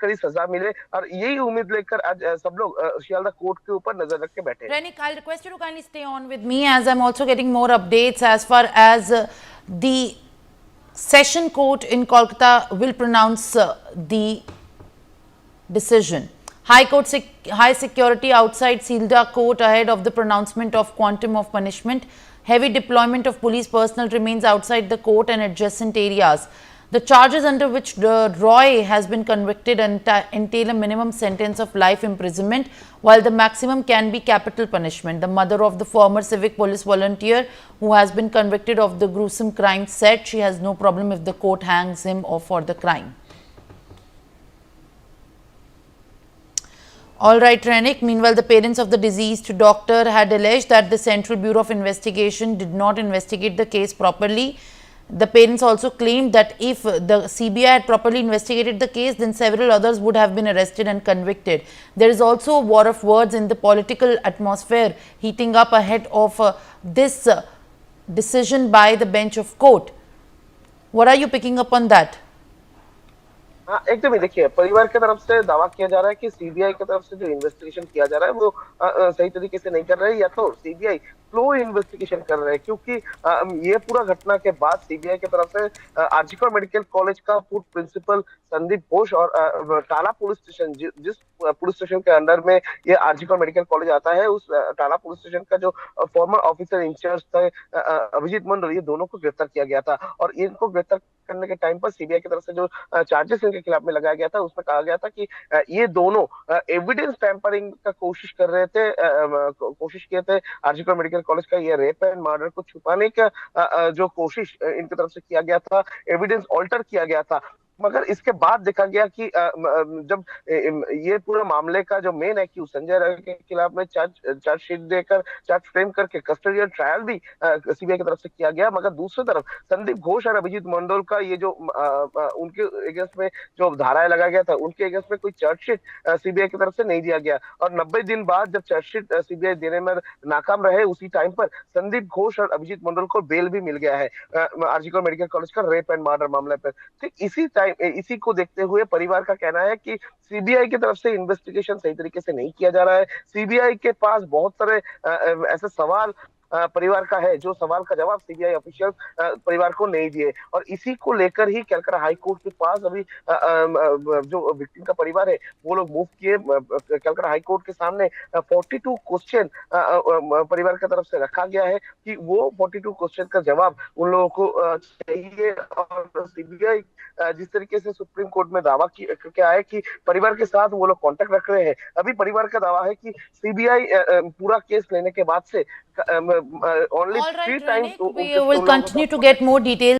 कड़ी सजा मिले, और यही उम्मीद लेकर आज सब लोग शियालदा कोर्ट के ऊपर नजर रख के बैठे हैं। Renik, I'll request you to kindly stay on with me as I'm also getting more updates as far as the Session Court in Kolkata will pronounce the decision. High security outside Sealdah Court ahead of the pronouncement of quantum of punishment. Heavy deployment of police personnel remains outside the court and adjacent areas. The charges under which Roy has been convicted entail a minimum sentence of life imprisonment, while the maximum can be capital punishment. The mother of the former civic police volunteer who has been convicted of the gruesome crime said she has no problem if the court hangs him or for the crime. All right, Renik. Meanwhile, the parents of the deceased doctor had alleged that the Central Bureau of Investigation did not investigate the case properly. The parents also claimed that if the CBI had properly investigated the case, then several others would have been arrested and convicted. There is also a war of words in the political atmosphere heating up ahead of this decision by the bench of court. What are you picking up on that? हाँ, एकदम ही देखिए, परिवार की तरफ से दावा किया जा रहा है कि सीबीआई की तरफ से जो इन्वेस्टिगेशन किया जा रहा है वो सही तरीके से नहीं कर रहे हैं, या तो सीबीआई स्लो इन्वेस्टिगेशन कर रहे हैं, क्योंकि ये पूरा घटना के बाद सीबीआई की तरफ से आरजीकर मेडिकल कॉलेज का पूर्व प्रिंसिपल संदीप घोष और टाला पुलिस स्टेशन, जिस पुलिस स्टेशन के अंडर में ये आरजीकर मेडिकल कॉलेज आता है, उस टाला पुलिस स्टेशन का जो फॉर्मर ऑफिसर इंचार्ज थे अभिजीत मंडल, ये दोनों को गिरफ्तार किया गया था। और इनको गिरफ्तार करने के टाइम पर सीबीआई की तरफ से जो चार्जेस इनके खिलाफ में लगाया गया था, उसमें कहा गया था कि ये दोनों एविडेंस टैंपरिंग का कोशिश कर रहे थे, कोशिश किए थे आरजीकर मेडिकल कॉलेज का ये रेप एंड मर्डर को छुपाने का जो कोशिश इनकी तरफ से किया गया था, एविडेंस ऑल्टर किया गया था। मगर इसके बाद देखा गया कि जब ये पूरे मामले का जो मेन एक्यूज संजय राय के खिलाफ में चार्जशीट देकर, चार्ज फ्रेम करके कस्टडियल ट्रायल भी सीबीआई की तरफ से किया गया, मगर दूसरी तरफ संदीप घोष और अभिजीत मंडल का ये जो उनके अगेंस्ट में जो धाराएं लगाया गया था, उनके अगेंस्ट में कोई चार्जशीट सीबीआई की तरफ से नहीं दिया गया। और 90 दिन बाद जब चार्जशीट सीबीआई देने में नाकाम रहे, उसी टाइम पर संदीप घोष और अभिजीत मंडल को बेल भी मिल गया है आरजीकर मेडिकल कॉलेज का रेप एंड मर्डर मामले पर। ठीक इसी को देखते हुए परिवार का कहना है कि सीबीआई की तरफ से इन्वेस्टिगेशन सही तरीके से नहीं किया जा रहा है। सीबीआई के पास बहुत सारे ऐसे सवाल परिवार का है, जो सवाल का जवाब सीबीआई ऑफिशियल परिवार को नहीं दिए, और इसी को लेकर ही कलकत्ता हाई कोर्ट के पास अभी जो विक्टिम का परिवार है वो लोग मूव किए कलकत्ता हाई कोर्ट के सामने। 42 क्वेश्चन परिवार की तरफ से रखा गया है कि वो 42 क्वेश्चन का जवाब उन लोगों को चाहिए। और सीबीआई जिस तरीके से सुप्रीम कोर्ट में दावा किया है कि परिवार के साथ वो लोग कांटेक्ट रख रहे हैं, अभी परिवार का दावा है कि सीबीआई पूरा केस लेने के बाद से only All right, 3 times Renik, we will continue to get more details.